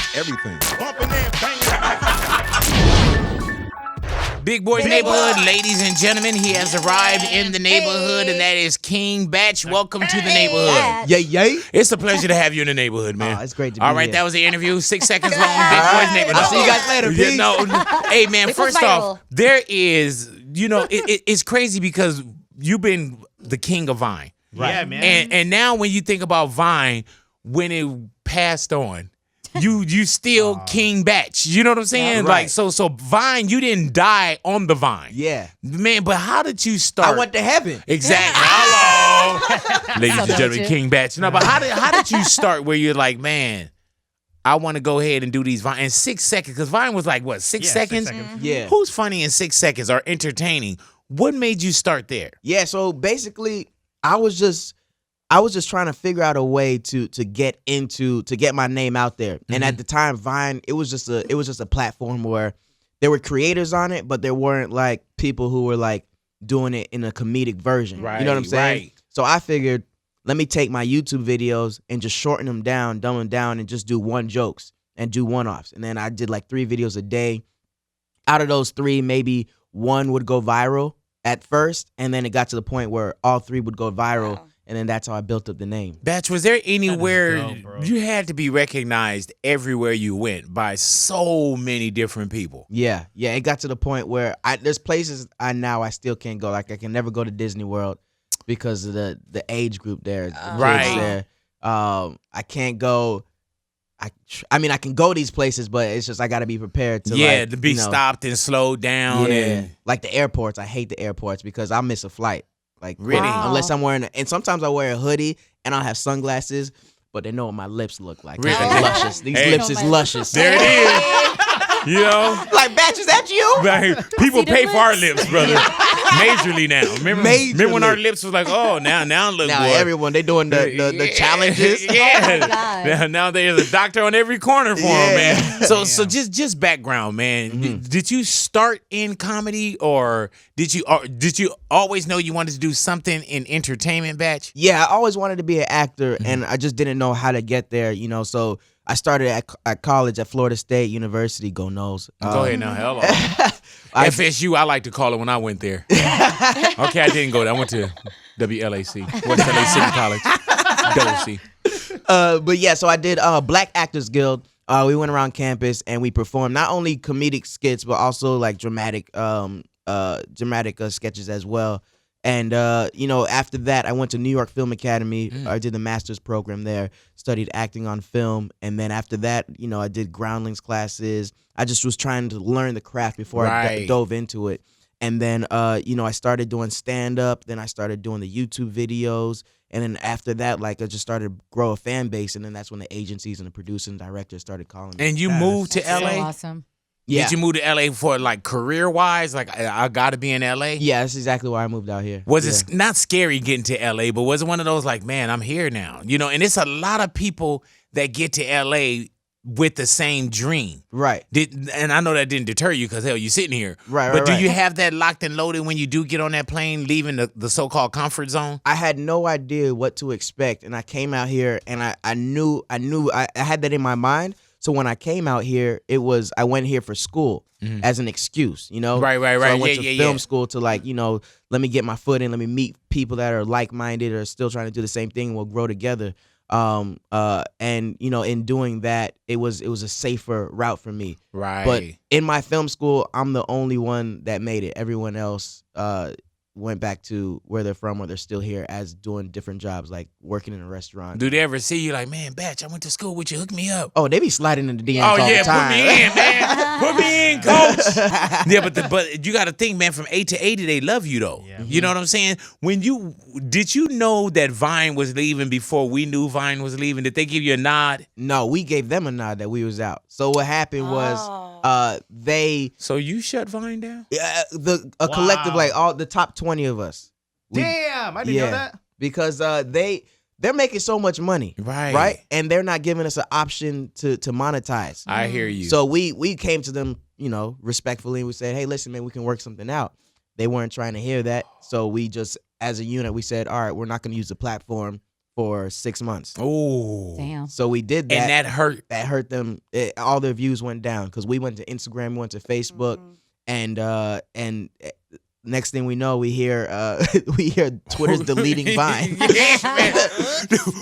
That's everything. Bumping and banging. Big Boy's Neighborhood, ladies and gentlemen, he has arrived in the neighborhood, and that is King Batch. Welcome to the neighborhood. Yay. It's a pleasure to have you in the neighborhood, man. Oh, it's great to be All right, here. that was the interview. 6 seconds long. Big Boy's Neighborhood. I'll see you guys later. Peace. Hey, man, It first was off, viral. there is, it's crazy because you've been the king of Vine. Yeah, man. And now when you think about Vine, when it passed on, you still King Batch. You know what I'm saying? Right. Like so Vine, you didn't die on the Vine. Yeah. Man, but how did you start? I went to heaven. Exactly. Hello. Ladies and gentlemen, you. King Batch. No, but how did you start where you're like, man, I want to go ahead and do these Vine in 6 seconds? Because Vine was like, what, 6 Yeah, 6 seconds? seconds. Yeah. Who's funny in 6 seconds or entertaining? What made you start there? Yeah, so basically I was just trying to figure out a way to get my name out there. And at the time, Vine, it was just a platform where there were creators on it, but there weren't like people who were like doing it in a comedic version. You know what I'm saying? Right. So I figured, let me take my YouTube videos and just shorten them down, dumb them down, and just do one jokes and do one-offs. And then I did like 3 videos a day. Out of those 3, maybe 1 would go viral at first, and then it got to the point where all 3 would go viral. Wow. And then that's how I built up the name. Batch, was there anywhere dope, bro. you had to be recognized everywhere you went by so many different people? Yeah. It got to the point where there's places I still can't go. Like I can never go to Disney World because of the age group there. The kids Right. there. I can't go. I mean, I can go these places, but it's just I got to be prepared to To be stopped and slowed down. Yeah, And like the airports. I hate the airports because I'll miss a flight. Like Really? Wow. unless I'm wearing, and sometimes I wear a hoodie and I'll have sunglasses, but they know what my lips look like. Really? It's like luscious. These Hey. lips is luscious. there it is. You know? Like, Batch, is that you? Like, people pay for our lips, brother. Majorly now. Remember when our Majorly. lips was like, oh, now look Now good. everyone they doing the Yeah. challenges. Yeah. Oh, my God. Now there's a doctor on every corner for him, Yeah. man. So just background, man. Did you start in comedy, or did you always know you wanted to do something in entertainment, Batch? Yeah, I always wanted to be an actor, and I just didn't know how to get there. So I started at college at Florida State University. Go Noles. Go ahead now. Hello. FSU, I like to call it when I went there. Okay, I didn't go there. I went to WLAC, West LA City College. WC. But yeah, so I did Black Actors Guild. We went around campus and we performed not only comedic skits but also like dramatic sketches as well. And after that, I went to New York Film Academy. I did the master's program there, studied acting on film, and then after that, I did groundlings classes. I just was trying to learn the craft before I Right. dove into it. And then, I started doing stand-up. Then I started doing the YouTube videos. And then after that, like, I just started to grow a fan base. And then that's when the agencies and the producers and directors started calling me. And you moved to So LA? awesome. Yeah. Did you move to LA for like career-wise? Like, I got to be in LA? Yeah, that's exactly why I moved out here. Was Yeah. it not scary getting to LA, but was it one of those like, man, I'm here now? And it's a lot of people that get to LA with the same dream. Right. And I know that didn't deter you because, hell, you're sitting here. Right, But right, do right. you have that locked and loaded when you do get on that plane, leaving the so-called comfort zone? I had no idea what to expect, and I came out here, and I knew I had that in my mind. So when I came out here, I went here for school as an excuse, Right. So I went Yeah, to yeah, film yeah. school to let me get my foot in, let me meet people that are like-minded or still trying to do the same thing. We'll grow together. In doing that, it was a safer route for me. Right. But in my film school, I'm the only one that made it. Everyone else went back to where they're from, or they're still here as doing different jobs, like working in a restaurant. Do they ever see you like, man, Batch, I went to school with you, hook me up? Oh, they be sliding in the DMs Oh all yeah, the time. put me in, man. Put me in, coach. Yeah, but you got to think, man. From 8 to 80, they love you though. Yeah. You know what I'm saying? Did you know that Vine was leaving before we knew Vine was leaving? Did they give you a nod? No, we gave them a nod that we was out. So what happened was they So you shut Vine down? a collective, Wow. like all the top 20 of us. Damn, I didn't know that. Because they're making so much money. Right. And they're not giving us an option to monetize. I hear you. So we came to them, respectfully, and we said, hey, listen, man, we can work something out. They weren't trying to hear that. So we just, as a unit, we said, all right, we're not going to use the platform for 6 months. Oh, Damn. So we did that. and that hurt. That hurt them. All their views went down because we went to Instagram, we went to Facebook, and next thing we know, we hear Twitter's deleting Vine. Yeah, man.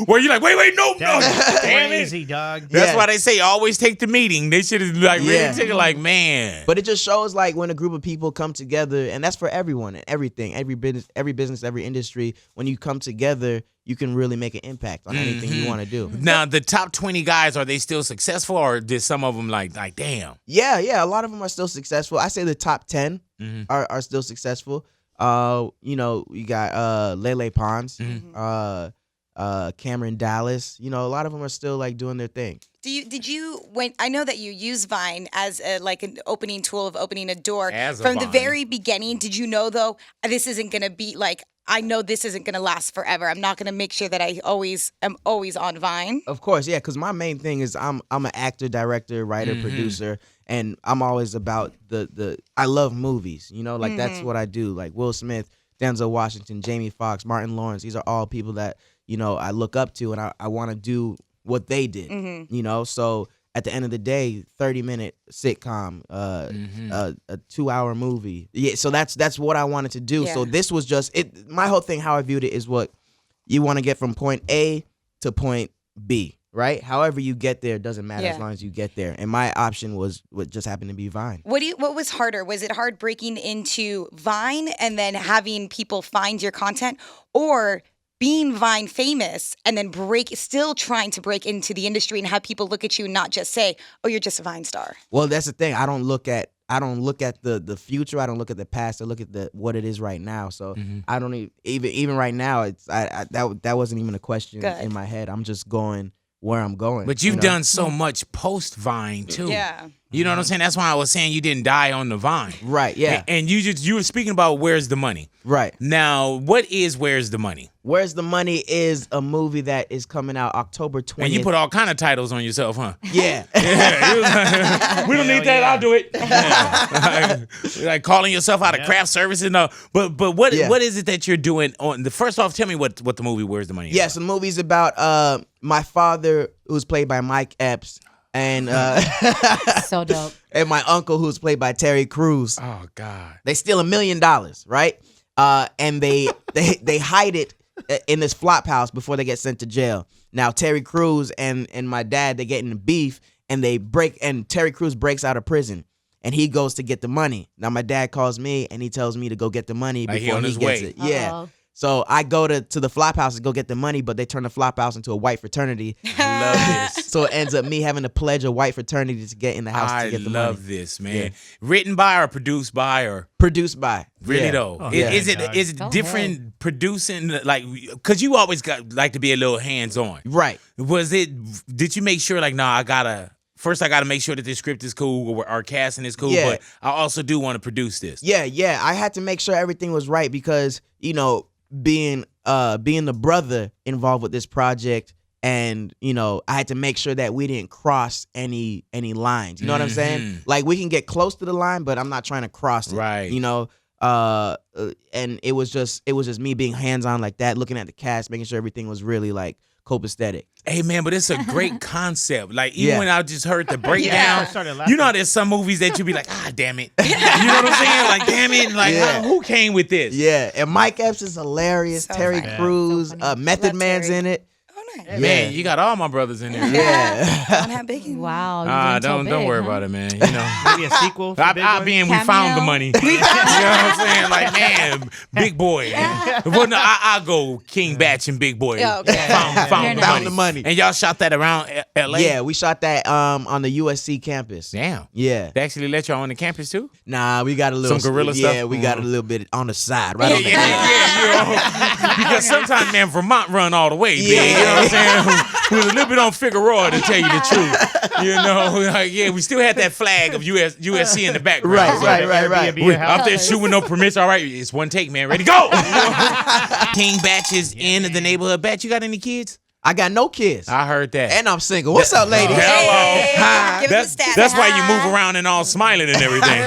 Where you like, wait, no. That's Damn it. crazy, dog. That's Yeah. why they say always take the meeting. They should have like really Yeah. taken like, man. But it just shows like when a group of people come together, and that's for everyone and everything, every business, every industry. When you come together, you can really make an impact on anything you want to do. Now the top 20 guys, are they still successful, or did some of them like damn? Yeah, a lot of them are still successful. I say the top 10 are still successful. You know, you got Lele Pons, Cameron Dallas. You know, a lot of them are still like doing their thing. Did you when I know that you use Vine as like an opening tool of opening a door As a from the Vine. very beginning? Did you know though this isn't gonna be like I know this isn't gonna last forever. I'm not gonna make sure that I am always on Vine. Of course, yeah, because my main thing is I'm an actor, director, writer, producer, and I'm always about the I love movies, you know, like that's what I do. Like Will Smith, Denzel Washington, Jamie Foxx, Martin Lawrence, these are all people that, you know, I look up to, and I want to do what they did, you know. So at the end of the day, 30-minute sitcom, a 2-hour movie. Yeah, so that's what I wanted to do. Yeah. So this was just it. My whole thing, how I viewed it, is what you want to get from point A to point B, right? However you get there, doesn't matter as Yeah. long as you get there. And my option was what just happened to be Vine. What was harder? Was it hard breaking into Vine and then having people find your content, or being Vine famous and then still trying to break into the industry and have people look at you and not just say, "Oh, you're just a Vine star"? Well, that's the thing. I don't look at the future. I don't look at the past. I look at what it is right now. So I don't even right now. That wasn't even a question Good. in my head. I'm just going where I'm going. But you've you know? done so much post Vine too. Yeah. You know what I'm saying? That's why I was saying you didn't die on the Vine. Right. Yeah. And you were speaking about Where's the Money. Right. Now, what is Where's the Money? Where's the Money is a movie that is coming out October 20th. And you put all kind of titles on yourself, huh? Yeah. Yeah, you was like, we don't need that. yeah. I'll do it. Yeah. Like calling yourself out of craft services. No, but what Yeah. what is it that you're doing on the first off? Tell me what the movie Where's the Money is. Yes, the movie's about my father, who's played by Mike Epps, and So dope. and my uncle, who's played by Terry Crews. Oh God. They steal $1 million, right? And they hide it in this flop house before they get sent to jail. Now Terry Crews and my dad, they get in beef, and Terry Crews breaks out of prison, and he goes to get the money. Now my dad calls me, and he tells me to go get the money Like he before on he his gets way. it. Yeah. Uh-oh. So I go to the flop house and go get the money, but they turn the flop house into a white fraternity. I love this. So it ends up me having to pledge a white fraternity to get in the house I to get the love money. this, man. Yeah. Written by or produced by or Produced by. really Yeah. though? Oh, Is yeah, it dog. is it Go different producing like because you always like to be a little hands on. Right. Did you make sure like I gotta make sure that this script is cool or our casting is cool, Yeah. but I also do want to produce this. Yeah. I had to make sure everything was right because, you know, being the brother involved with this project, and, you know, I had to make sure that we didn't cross any lines. You know what I'm saying? Like we can get close to the line, but I'm not trying to cross it. Right. You know? And it was just me being hands on like that, looking at the cast, making sure everything was really like copacetic. Hey man, but it's a great concept. Like even Yeah. when I just heard the I breakdown, started laughing. you know, there's some movies that you be like, damn it. You know what I'm saying? Like, damn it. Like, Yeah. who came with this? Yeah, and Mike Epps is hilarious. So Terry funny. Crews, So funny. Method Love Man's Terry. in it. Oh, nice. Man, Yeah. you got all my brothers in there. Yeah. Don't have big. Wow. you went so Don't worry big, about huh? it, man. You know. Maybe a sequel. For Big I Boy? be in, we found the Cameo? money. You know what I'm saying? Like, man, Big Boy. Well, no, I'll go King Batch and Big Boy. Yeah, okay. Found Found the money. And y'all shot that around L.A.? Yeah, we shot that on the USC campus. Damn. Yeah. They actually let y'all on the campus, too? Nah, we got a little Some guerrilla stuff? Yeah, we got a little bit on the side, right? Yeah, on the yeah, because sometimes, man, Vermont run all the way, man. You know what I'm saying? We was a little bit on Figueroa, to tell you the truth. You know, like, yeah, we still had that flag of USC in the background. Right, So, right. Airbnb we house. out there shooting no permits. All right, it's one take, man. Ready, go! King Batch is in the neighborhood. Batch, you got any kids? I got no kids. I heard that. And I'm single. What's up, ladies? Hello. Give him the stats. That's why you move around and all smiling and everything.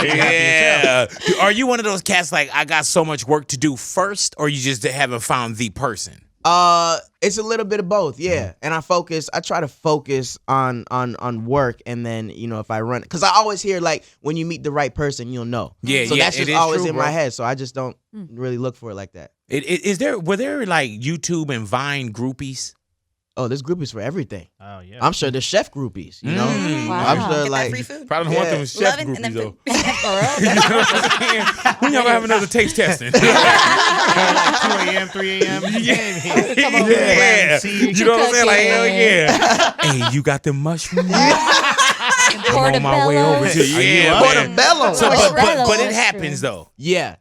Yeah. Are you one of those cats like I got so much work to do first, or you just haven't found the person? It's a little bit of both, yeah. And I try to focus on work, and then if I run, because I always hear like when you meet the right person, you'll know. Yeah, so that's just always in bro. my head. So I just don't really look for it like that. Were there like YouTube and Vine groupies? Oh, there's groupies for everything. Oh yeah. I'm sure there's chef groupies. You know, Wow. I'm sure Get that like free food. Probably don't want them chef Love it, and then groupies though. food. You know what I'm saying? When y'all gonna have another taste testing? 2 a.m., 3 a.m. Yeah. You know what I'm saying? Like, hell yeah. Hey, you got the mushrooms? I'm on my way over to you. Yeah, man. Portobello. So, Portobello. but it happens though. Yeah.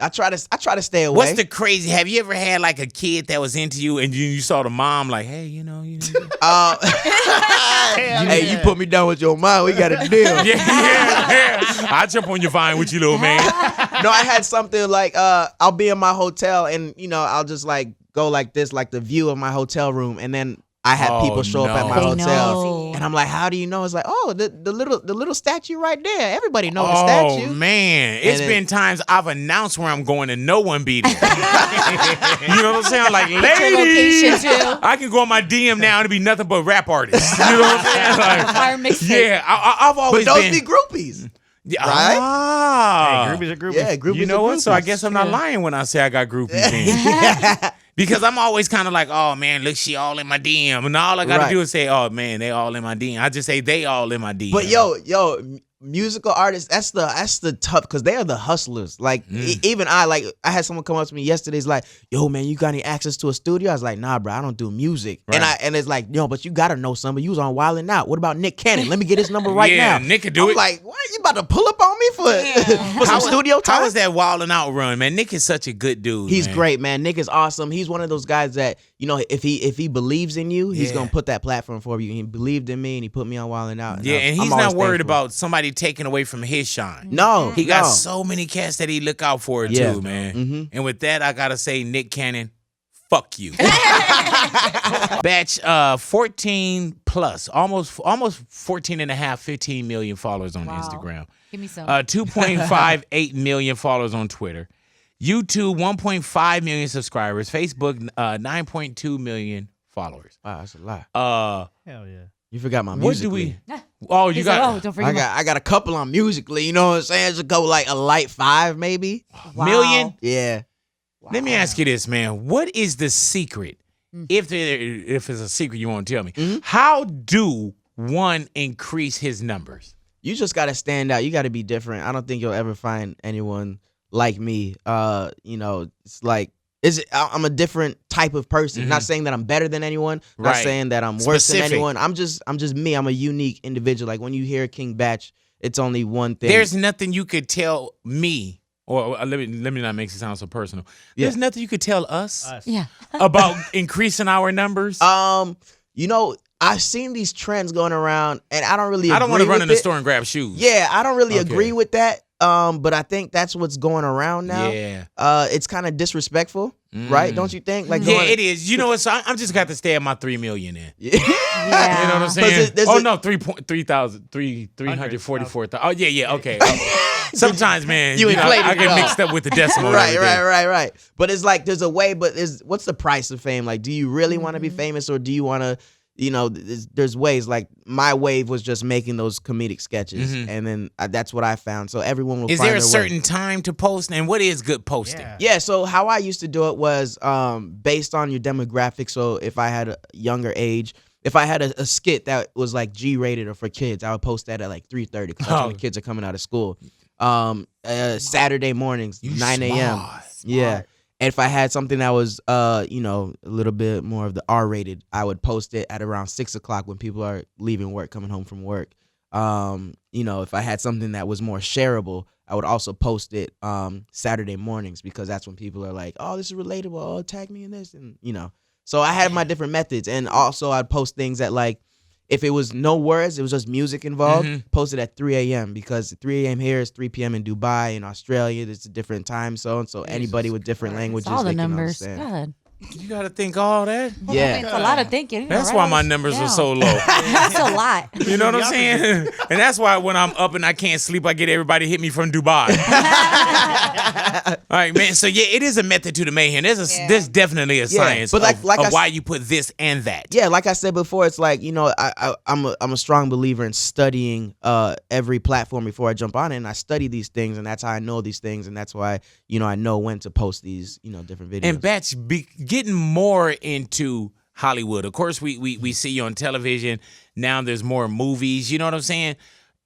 I try to stay away. What's the crazy? Have you ever had like a kid that was into you and you saw the mom like, hey, you know. Hey, you put me down with your mom. We got a deal. Yeah. I'll jump on your Vine with you, little man. No, I had something like I'll be in my hotel and I'll just like go like this, like the view of my hotel room, and then I had people show up at my They hotel, know. and I'm like, how do you know? It's like, oh, the little statue right there. Everybody knows the Oh statue. man, it's And been times I've announced where I'm going and no one be there. You know what I'm saying? I'm like, Your ladies, location too. I can go on my DM now and it be nothing but rap artists. You know what I'm saying? Like, Fire mixtape. yeah, I've But always those been. be groupies. Yeah, right? Ah. Hey, groupies are groupies. Yeah, groupies. You know are what? So I groupies. guess I'm not lying when I say I got groupies. Then. Because I'm always kind of like, oh man, look, she all in my DM, and all I gotta Right. do is say, oh man, they all in my DM. I just say they all in my DM. But yo, musical artists, that's the tough, because they are the hustlers. Like even I had someone come up to me yesterday. It's like, yo man, you got any access to a studio? I was like, nah, bro, I don't do music. Right. And it's like, but you gotta know somebody. You was on Wild 'N Out. What about Nick Cannon? Let me get his number right Yeah, now. Nick could do I'm it. like, what? You about to pull up on me for some studio time? How was that Wild 'N Out run, man? Nick is such a good dude. He's man. great, man. Nick is awesome. He's one of those guys that, if he believes in you, he's Yeah. gonna put that platform for you. He believed in me and he put me on Wild 'N Out. Yeah, and he's I'm not always worried thankful. about somebody taking away from his shine. No, He got no. so many cats that he look out for Yeah. too, man. Mhm. And with that, I gotta say, Nick Cannon, fuck you. Batch 14 plus, almost 14 and a half, 15 million followers on Wow. Instagram. Give me some. 2.58 million followers on Twitter. YouTube, 1.5 million subscribers. Facebook, 9.2 million followers. Wow, that's a lot. Hell yeah. You forgot my What music. do we? Oh, you He said, got don't forget. I got a couple on Musically. You know what I'm saying? Just go like a light 5 maybe. Wow. million? Yeah. Let me ask you this, man. What is the secret? If it's a secret you won't tell me, how do one increase his numbers? You just gotta stand out. You gotta be different. I don't think you'll ever find anyone like me. It's like I'm a different type of person. Not saying that I'm better than anyone. Not Right. saying that I'm worse Specific. than anyone. I'm just me. I'm a unique individual. Like when you hear King Batch, it's only one thing. There's nothing you could tell me, or let me not make it sound so personal. There's nothing you could tell us Yeah. about increasing our numbers. I've seen these trends going around, and I don't really. I don't want to agree run with in the it. store and grab shoes. Yeah, I don't really Okay. agree with that. But I think that's what's going around now. Yeah. It's kind of disrespectful, right? Don't you think? Like, Yeah, going- it is. You know what? So I'm just got to stay at my 3 million in. Yeah. Yeah. You know what I'm saying? there's Oh a- no, 3,344,000. Oh yeah, okay. Sometimes, man, You know, inflated I it get up. mixed up with the decimal. and Right. everything. But it's like there's a way. But what's the price of fame? Like, do you really want to be famous, or do you want to? There's ways. Like my wave was just making those comedic sketches, and then that's what I found. So everyone will. Is find there a their way. certain time to post? And what is good posting? Yeah. Yeah, so how I used to do it was based on your demographic. So if I had a younger age, if I had a skit that was like G-rated or for kids, I would post that at like 3:30 because that's when the kids are coming out of school. Saturday mornings, 9 a.m. Yeah. And if I had something that was, a little bit more of the R-rated, I would post it at around 6 o'clock when people are leaving work, coming home from work. If I had something that was more shareable, I would also post it Saturday mornings because that's when people are like, oh, this is relatable. Oh, tag me in this. And, so I had my different methods. And also I'd post things that like, if it was no words, it was just music involved, post it at 3 a.m. because 3 a.m. here is 3 p.m. in Dubai, in Australia. It's a different time zone. So anybody with different languages, All the they can numbers. understand. God. You got to think all that. Yeah. It's a lot of thinking. You know, That's right? why my numbers are so low. That's a lot. You know what I'm saying? And that's why when I'm up and I can't sleep, I get everybody to hit me from Dubai. All right, man. So yeah, it is a method to the mayhem. There's definitely a science but of why you put this and that. Yeah, like I said before, it's like, you know, I'm a strong believer in studying every platform before I jump on it, and I study these things, and that's how I know these things, and that's why, you know, I know when to post these, you know, different videos. And Batch, getting more into Hollywood. Of course, we see you on television. Now there's more movies. You know what I'm saying?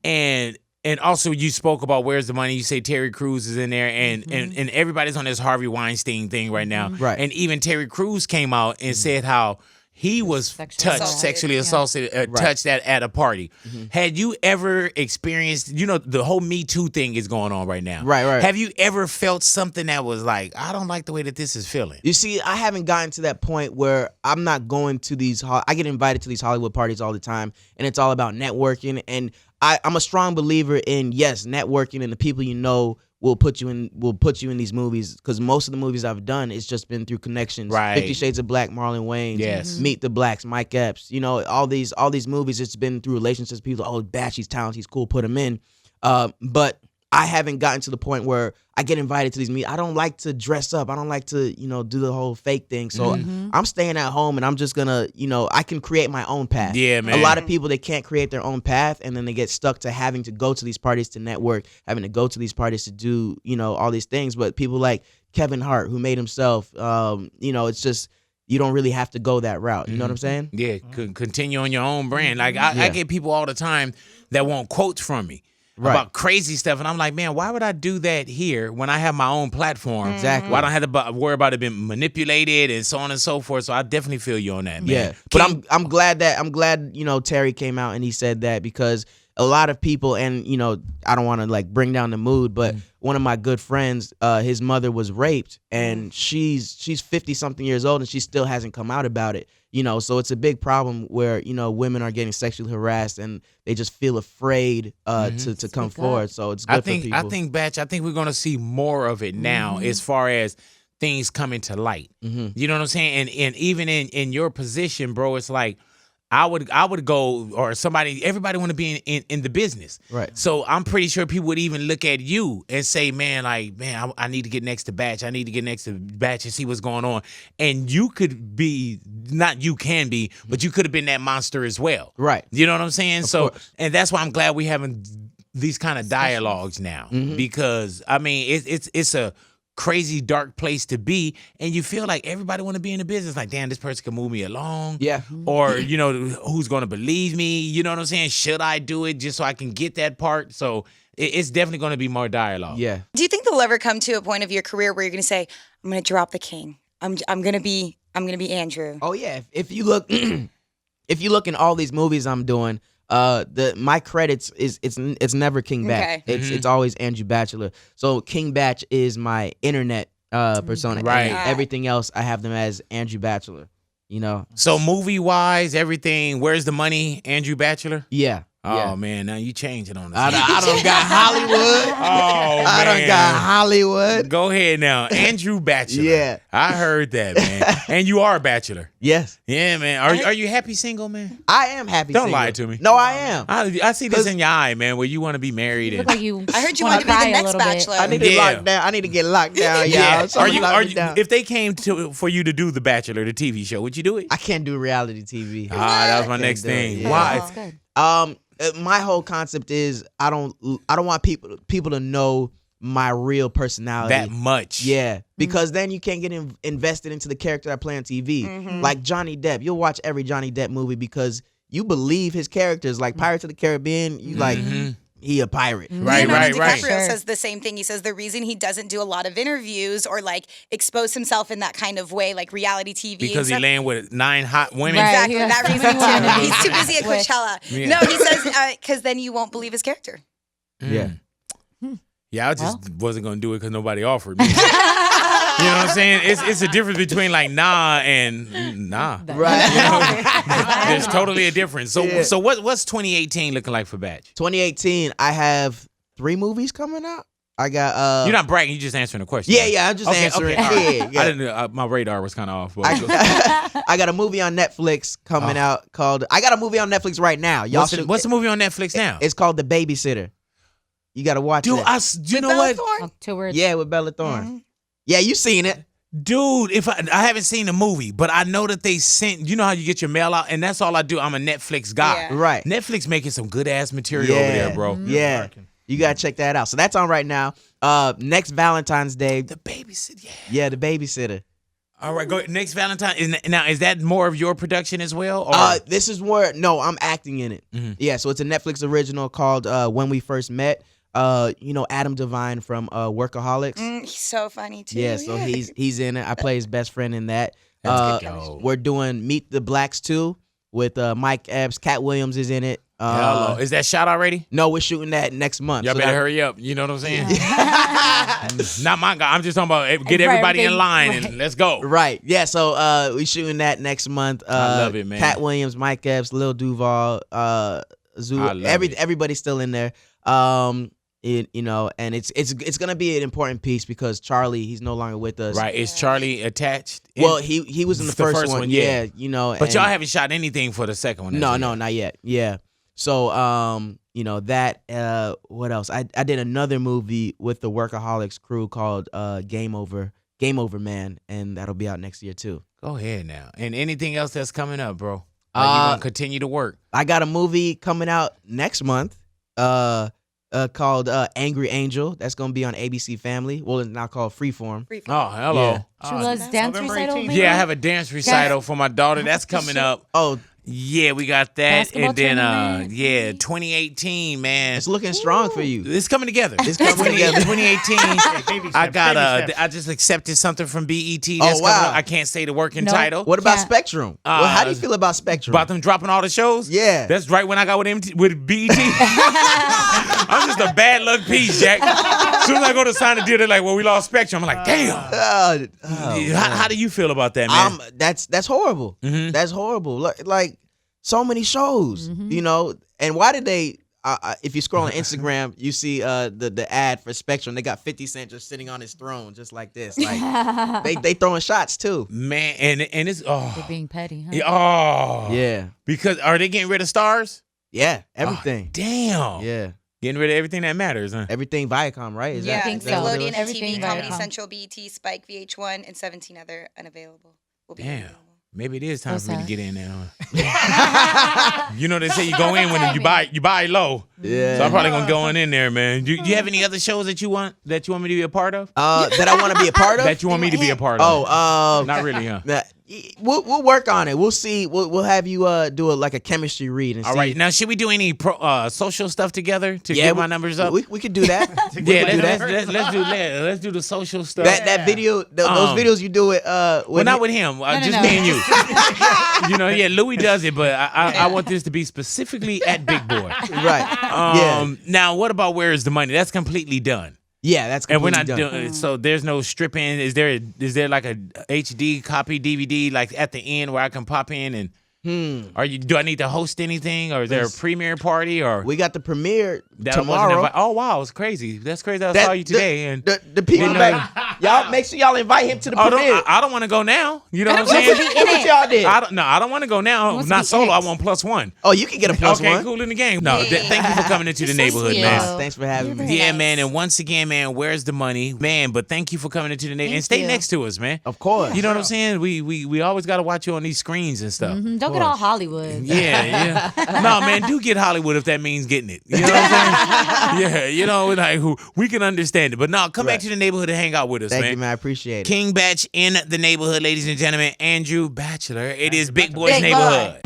And also you spoke about Where's the Money. You say Terry Crews is in there, and everybody's on this Harvey Weinstein thing right now. Right. And even Terry Crews came out and said how he was sexually assaulted, touched at a party. Had you ever experienced, you know, the whole Me Too thing is going on right now. Right. Have you ever felt something that was like, I don't like the way that this is feeling? You see, I haven't gotten to that point where I'm not going to these. I get invited to these Hollywood parties all the time, and it's all about networking. And I'm a strong believer in, yes, networking, and the people you know will put you in these movies, because most of the movies I've done, it's just been through connections. Right. 50 Shades of Black, Marlon Wayans, Yes. Meet the Blacks, Mike Epps. You know, all these movies, it's been through relationships. People, oh, Batch, he's talented, he's cool, put him in. But I haven't gotten to the point where I get invited to these meetings. I don't like to dress up. I don't like to, you know, do the whole fake thing. So I'm staying at home, and I'm just gonna, you know, I can create my own path. Yeah, man. A lot of people, they can't create their own path, and then they get stuck to having to go to these parties to network, having to go to these parties to do, you know, all these things. But people like Kevin Hart, who made himself, you know, it's just, you don't really have to go that route. You know what I'm saying? Yeah, continue on your own brand. Like I get people all the time that want quotes from me about crazy stuff, and I'm like, man, why would I do that here when I have my own platform? Exactly. Why don't I have to worry about it being manipulated and so on and so forth? So I definitely feel you on that, man. Yeah, but I'm glad you know, Terry came out and he said that, because a lot of people, and you know, I don't want to like bring down the mood, but one of my good friends, his mother was raped, and she's 50 something years old, and she still hasn't come out about it. You know, so it's a big problem where, you know, women are getting sexually harassed, and they just feel afraid to come forward. So it's good for people. I think, Batch, we're gonna see more of it now, as far as things coming to light. You know what I'm saying? And even in your position, bro, it's like, I would go, or everybody want to be in the business. Right. So I'm pretty sure people would even look at you and say, man, I need to get next to Batch. I need to get next to Batch and see what's going on. And you could be, not you can be, but you could have been that monster as well. Right. You know what I'm saying? Of So, course. and that's why I'm glad we having these kind of dialogues now, because I mean, it's a crazy dark place to be, and you feel like everybody want to be in the business, like, damn, this person can move me along, or you know, who's going to believe me, you know what I'm saying, should I do it just so I can get that part? So it's definitely going to be more dialogue. Yeah. Do you think there'll ever come to a point of your career where you're going to say, I'm going to drop the king, I'm going to be Andrew? Oh yeah. If you look in all these movies I'm doing, my credits it's never King Batch. Okay. It's always Andrew Bachelor. So King Batch is my internet persona. Right. And everything else I have them as Andrew Bachelor. You know. So movie wise, everything. Where's the Money? Andrew Bachelor. Yeah. Oh yeah. man, now you changing on us. I done got Hollywood. Oh, I done man. got Hollywood. Go ahead now, Andrew Bachelor. Yeah. I heard that, man. And you are a bachelor. Yes. Yeah, man. Are you happy single, man? I am happy. Don't single. lie to me. No, I am. I see this in your eye, man, where you want to be married. Look And like you I heard you wanna wanted to be cry the a next little bit. bachelor. I need to lock down. I need to get locked down, yeah. y'all. Someone lock me down. If they came for you to do The Bachelor, the TV show, would you do it? I can't do reality TV. That was my Can't next do it, thing. yeah. Why? That's good. My whole concept is I don't want people to know my real personality That much. Yeah, because then you can't get invested into the character I play on TV. Like Johnny Depp, you'll watch every Johnny Depp movie because you believe his characters. Like Pirates of the Caribbean, you like he a pirate. Right, Leonardo right. DiCaprio says the same thing. He says the reason he doesn't do a lot of interviews or like expose himself in that kind of way, like reality TV, Because he and stuff. laying with 9 hot women. Right. Exactly. Yeah. That reason too. He's too busy at Wait. Coachella. Yeah. No, he says because then you won't believe his character. Yeah. Yeah, I just wasn't gonna do it because nobody offered me. You know what I'm saying? It's a difference between like nah and nah. Right. You know? There's totally a difference. So what's 2018 looking like for Batch? 2018, I have 3 movies coming out. I got. You're not bragging. You're just answering a question. Yeah. I'm just answering. Okay, all right. Yeah. I didn't. My radar was kind of off. But I got a movie on Netflix coming out called. I got a movie on Netflix right now. Y'all what's the movie on Netflix now? It's called The Babysitter. You got to watch Dude, it. you know what? October. Yeah, with Bella Thorne. Mm-hmm. Yeah, you seen it. Dude, if I haven't seen the movie, but I know that they sent. You know how you get your mail out, and that's all I do. I'm a Netflix guy. Yeah. Right. Netflix making some good ass material over there, bro. Yeah. You got to check that out. So that's on right now. Next Valentine's Day. The Babysitter. Yeah. Yeah, The Babysitter. All right, go next Valentine. Is that more of your production as well? Or? This is where I'm acting in it. Mhm. Yeah, so it's a Netflix original called When We First Met. Adam Devine from Workaholics. He's so funny too. Yeah, so he's in it. I play his best friend in that. That's good. We're doing Meet the Blacks 2 with Mike Epps. Cat Williams is in it. Hello. Is that shot already? No, we're shooting that next month. Y'all So better that- hurry up. You know what I'm saying? Not my guy. I'm just talking about get everybody in line and let's go. Right. Yeah, so we shooting that next month. I love it, man. Cat Williams, Mike Epps, Lil Duval, Zoo, I love it. everybody's still in there. And it's gonna be an important piece because Charlie, he's no longer with us. Right. Is Charlie attached? Well, he was in the first one. yeah. Yeah, But y'all haven't shot anything for the second one. No, not yet. Yeah. So what else? I did another movie with the Workaholics crew called Game Over Man, and that'll be out next year too. Go ahead now. And anything else that's coming up, bro? Are you gonna continue to work? I got a movie coming out next month. Called Angry Angel. That's gonna be on ABC Family. Well, it's now called Freeform. Oh, hello. Yeah. She loves dance November recital. 18th. maybe? Yeah, I have a dance recital for my daughter. That's coming up. Oh, Yeah, we got that. Basketball And then tournament. 2018, man. it's looking strong for you. It's coming together. It's coming together. 2018. Baby I steps, got baby steps. I just accepted something from BET. Oh, That's coming wow. up. I can't say the working No. title. What about Can't. Spectrum? Well, how do you feel about Spectrum? About them dropping all the shows? Yeah. That's right when I got with BET. I'm just a bad luck piece, Jack. As soon as I go to sign a deal, they're like, well, we lost Spectrum. I'm like, damn. How do you feel about that, man? That's horrible. Mhm. That's horrible. Like so many shows, Mm-hmm. And why did they? If you scroll on Instagram, you see the ad for Spectrum. They got 50 Cent just sitting on his throne, just like this. Like they throwing shots too. Man, and it's They're being petty, huh? Yeah, Because are they getting rid of stars? yeah, everything. Damn. Yeah, Getting rid of everything that matters, huh? everything Viacom, right? Is Yeah, that, think is that what it Nickelodeon, was? Everything MTV, Comedy Viacom. Central, BET, Spike, VH1, and 17 other unavailable. Will be Damn. available. Maybe it is time So for me to sad. get in there. Huh? You know they say you go in when you buy low. Yeah. So I'm probably gonna go in there, man. Do you have any other shows that you want me to be a part of? That I want to be a part of. That you want me to be a part of? Oh, Not really, huh? We'll work on it. We'll see. We'll have you do like a chemistry read and All see. right. Now, should we do any social stuff together to get my numbers up? We could do that. Yeah, do that. let's do the social stuff. That video, those videos you do it. Well, not with him. Just no. me and you. Louis does it, but I want this to be specifically at Big Boy. Right. Now, what about Where Is the Money? That's completely done. Yeah, that's And we're completely not done. doing. So there's no stripping. Is there like a HD copy DVD like at the end where I can pop in and? Do I need to host anything, or is there a premiere party, or We got the premiere that I wasn't tomorrow. invited? Oh wow, it's crazy. That's crazy. I That- saw you today, and the people Didn't know back, y'all make sure y'all invite him to the premiere. I don't want to go now. You know what I'm Look saying? what y'all did. I don't want to go now. wants to Not be solo. in I it. want +1. Oh, you can get a plus okay, one. cool in the game. No, thank you for coming into the neighborhood, sweet. man. Yeah. Thanks for having me. Very Yeah, nice. man. And once again, man, where's the money, man? But thank you for coming into the neighborhood and stay you. next to us, man. Of course. You know what I'm saying? We always got to watch you on these screens and stuff. Mhm. Don't get all Hollywood. Yeah. No, man, do get Hollywood if that means getting it. You know what I'm saying? Yeah, like we can understand it. But no, come back to the neighborhood and hang out with us, Thank man. you, man. I appreciate it. King Batch in the neighborhood, ladies and gentlemen. Andrew Bachelor. It is Big Boy's Big Boy. neighborhood.